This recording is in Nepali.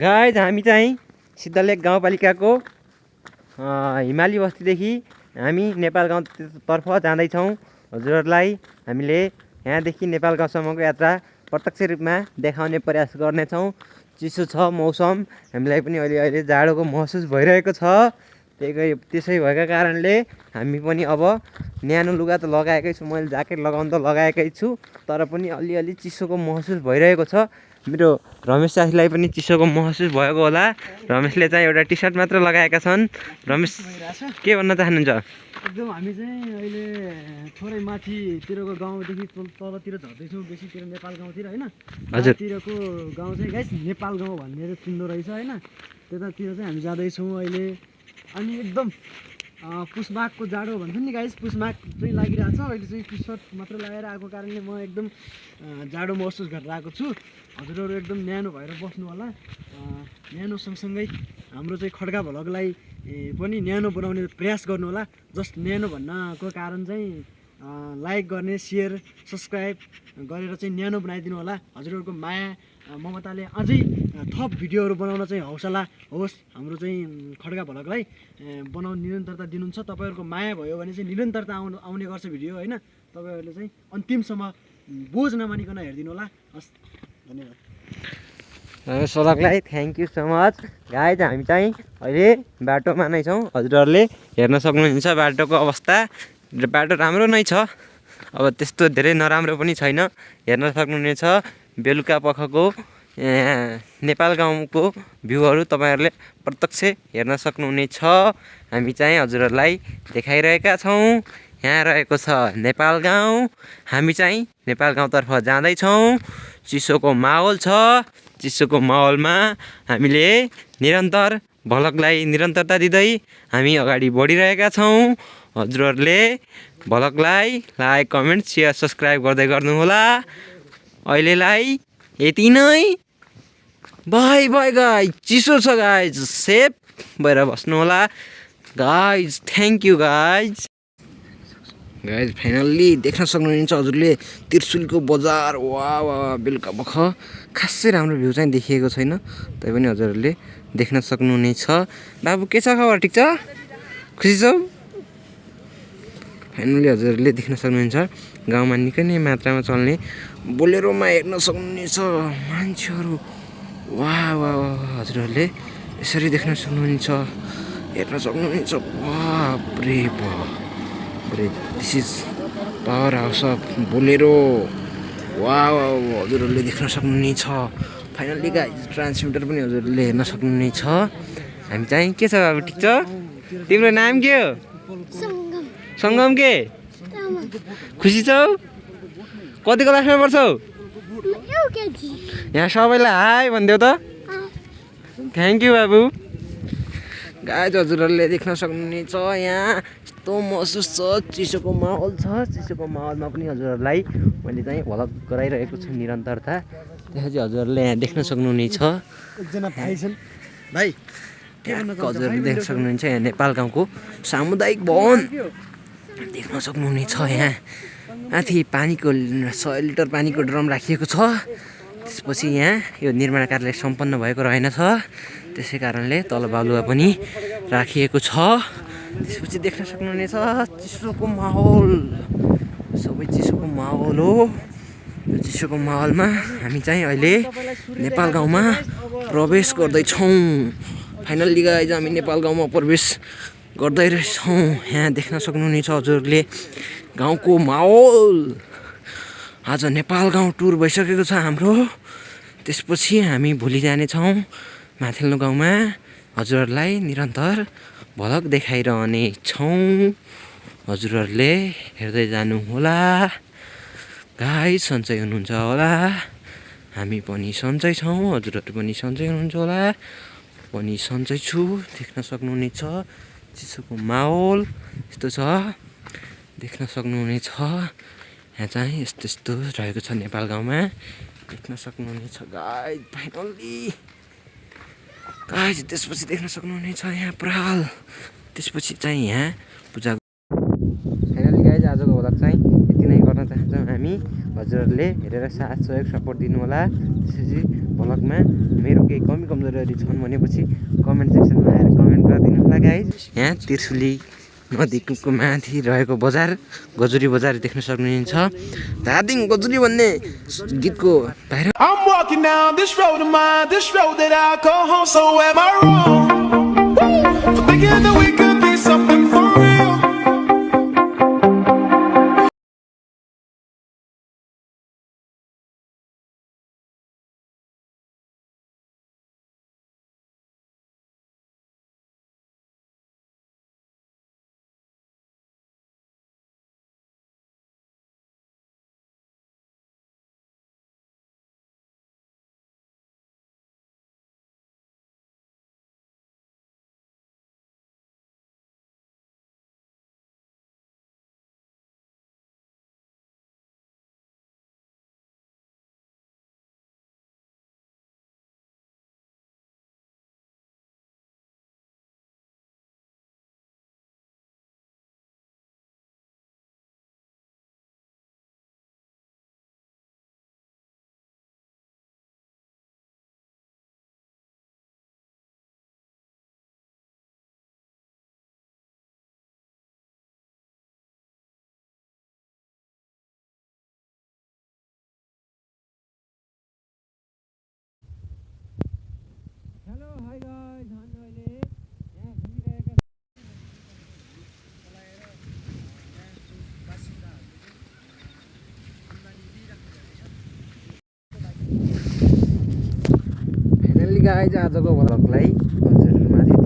गाइज हामी चाहिँ सिद्धलेक गाउँपालिकाको हिमाली बस्तीदेखि हामी नेपाल गाउँतर्फ जाँदैछौँ। हजुरहरूलाई हामीले यहाँदेखि नेपाल गाउँसम्मको यात्रा प्रत्यक्ष रूपमा देखाउने प्रयास गर्नेछौँ। चिसो छ मौसम, हामीलाई पनि अहिले जाडोको महसुस भइरहेको छ। त्यसै भएका कारणले हामी पनि अब न्यानो लुगा त लगाएकै छु, मैले ज्याकेट लगाउन त लगाएकै छु, तर पनि अलिअलि चिसोको महसुस भइरहेको छ। मेरो रमेश साथीलाई पनि चिसोको महसुस भएको होला। रमेशले चाहिँ एउटा टी सर्ट मात्र लगाएका छन्। रमेश के भन्न चाहनुहुन्छ? एकदम हामी चाहिँ अहिले थोरै माथितिरको गाउँदेखि तलतिर झर्दैछौँ, बेसीतिर नेपाल गाउँतिर होइन। हजुरतिरको गाउँ चाहिँ गाइस नेपाल गाउँ भनेर चिन्दो रहेछ होइन। त्यतातिर चाहिँ हामी जाँदैछौँ अहिले। अनि एकदम पुसमाघको जाडो भन्छ नि गाइस, पुसमाघ चाहिँ लागिरहेको छ। अहिले चाहिँ टी सर्ट मात्र लगाएर आएको कारणले म एकदम जाडो महसुस गरेर आएको छु। हजुरहरू एकदम न्यानो भएर बस्नु होला। न्यानो सँगसँगै हाम्रो चाहिँ खड्का भ्लगलाई पनि न्यानो बनाउने प्रयास गर्नु होला। जस्ट न्यानो भन्नको कारण चाहिँ लाइक गर्ने, सेयर, सब्सक्राइब गरेर चाहिँ न्यानो बनाइदिनु होला। हजुरहरूको माया ममताले अझै थप भिडियोहरू बनाउन चाहिँ हौसला होस्। हाम्रो चाहिँ खड्का भ्लगलाई बनाउने निरन्तरता दिनुहुन्छ। तपाईँहरूको माया भयो भने चाहिँ निरन्तरता आउने गर्छ भिडियो होइन। तपाईँहरूले चाहिँ अन्तिमसम्म बोझ नमानिकन हेरिदिनु होला। हस्, धन्यवाद। सोलकलाई thank you so much. Guys हामी चाहिँ अहिले बाटोमा नै छौँ। हजुरहरूले हेर्न सक्नुहुन्छ बाटोको अवस्था। बाटो राम्रो नै छ, अब त्यस्तो धेरै नराम्रो पनि छैन। हेर्न सक्नुहुनेछ बेलुका पखको नेपाल गाउँको भ्यूहरू तपाईँहरूले प्रत्यक्ष हेर्न सक्नुहुनेछ। हामी चाहिँ हजुरहरूलाई देखाइरहेका छौँ। यहाँ रहेको छ नेपाल गाउँ। हामी चाहिँ नेपाल गाउँतर्फ जाँदैछौँ। चिसोको माहौल छ। चिसोको माहौलमा हामीले निरन्तर भ्लगलाई निरन्तरता दिँदै हामी अगाडि बढिरहेका छौँ। हजुरहरूले भ्लगलाई लाइक, कमेन्ट, सेयर, सब्सक्राइब गर्दै गर्नुहोला। अहिलेलाई यति नै। By by guys. चिसो छ गाइज, सेफ भएर बस्नु होला guys. Thank you guys. Guys finally देख्न सक्नुहुन्छ हजुरले त्रिशुलको बजार। वा वा बेलुका पख खासै राम्रो भ्यू चाहिँ देखिएको छैन, तैपनि हजुरहरूले देख्न सक्नुहुनेछ। बाबु के छ खबर, ठिक छ? खुसी छौ? फाइनल्ली हजुरहरूले देख्न सक्नुहुन्छ गाउँमा निकै नै मात्रामा चल्ने बोलेरोमा हेर्न सक्नुहुनेछ मान्छेहरू। वा वा हजुरहरूले यसरी देख्न सक्नुहुन्छ, हेर्न सक्नुहुनेछ। बाफ्रे बाफ्रे, this is power house of Bolero. वा वा हजुरहरूले देख्न सक्नुहुनेछ। फाइनल्ली गाइज ट्रान्समिटर पनि हजुरहरूले हेर्न सक्नुहुनेछ। हामी चाहिँ के छ बाबु, ठिक छ? तिम्रो नाम के हो? सङ्गम। के खुसी छौ? कति क्लासमा पढ्छौ? यहाँ सबैलाई हाई भनिदेऊ त। थ्याङ्क यू बाबु। गाइज हजुरहरूले देख्न सक्नुहुनेछ यहाँ यस्तो महसुस छ, चिसोको माहौल छ। चिसोको माहौलमा पनि हजुरहरूलाई मैले चाहिँ भ्लग गराइरहेको छु निरन्तरता। त्यसपछि हजुरहरूले यहाँ देख्न सक्नुहुनेछ एकजना भाइ छन्। भाइ हजुरहरूले देख्न सक्नुहुन्छ यहाँ नेपाल गाउँको सामुदायिक भवन देख्न सक्नुहुनेछ। यहाँ माथि पानीको 100 लिटर पानीको ड्रम राखिएको छ। त्यसपछि यहाँ यो निर्माण कार्य सम्पन्न भएको रहेनछ, त्यसै कारणले तल बालुवा पनि राखिएको छ। त्यसपछि देख्न सक्नुहुनेछ चिसोको माहौल, सबै चिसोको माहौल हो। यो चिसोको माहौलमा हामी चाहिँ अहिले नेपाल गाउँमा प्रवेश गर्दैछौँ। फाइनल्ली गाइज हामी नेपाल गाउँमा प्रवेश गर्दै रहेछौँ। यहाँ देख्न सक्नुहुनेछ हजुरहरूले गाउँको माहौल। आज नेपाल गाउँ टुर भइसकेको छ हाम्रो। त्यसपछि हामी भोलि जानेछौँ माथिल्लो गाउँमा। हजुरहरूलाई निरन्तर भ्लग देखाइरहने छौँ। हजुरहरूले हेर्दै जानुहोला गाइस। सन्चै हुनुहुन्छ होला, हामी पनि सन्चै छौँ, हजुरहरू पनि सन्चै हुनुहुन्छ होला। पनि सन्चै छु। देख्न सक्नुहुनेछ चिसोको माहौल यस्तो छ, देख्न सक्नुहुनेछ। यहाँ चाहिँ यस्तो यस्तो रहेको छ नेपाल गाउँमा, देख्न सक्नुहुनेछ गाइज। फाइनल्ली गाइज त्यसपछि देख्न सक्नुहुनेछ यहाँ प्रहाल। त्यसपछि चाहिँ यहाँ पूजा। फाइनल्ली गाइज आजको भ्लग चाहिँ यति नै गर्न चाहन्छौँ हामी। हजुरहरूले हेरेर साथ सहयोग सपोर्ट दिनु होला। त्यसपछि भ्लगमा मेरो केही कमी कमजोरीहरू छन् भनेपछि कमेन्ट सेक्सनमा आएर कमेन्ट गरिदिनु होला गाइज। यहाँ त्रिशुली नदीको माथि रहेको बजार गजुरी बजार देख्न सक्नुहुन्छ। धादिङ गजुरी भन्ने गीतको बाहिर I'm walking down this road of mine, this road that I call home. So am I wrong for thinking that we could be something for real? Hello hi guys, हामी अहिले यहाँ घुमिरहेका फाइनल्ली गाइज आजको भ्लगलाई हजुरमाथि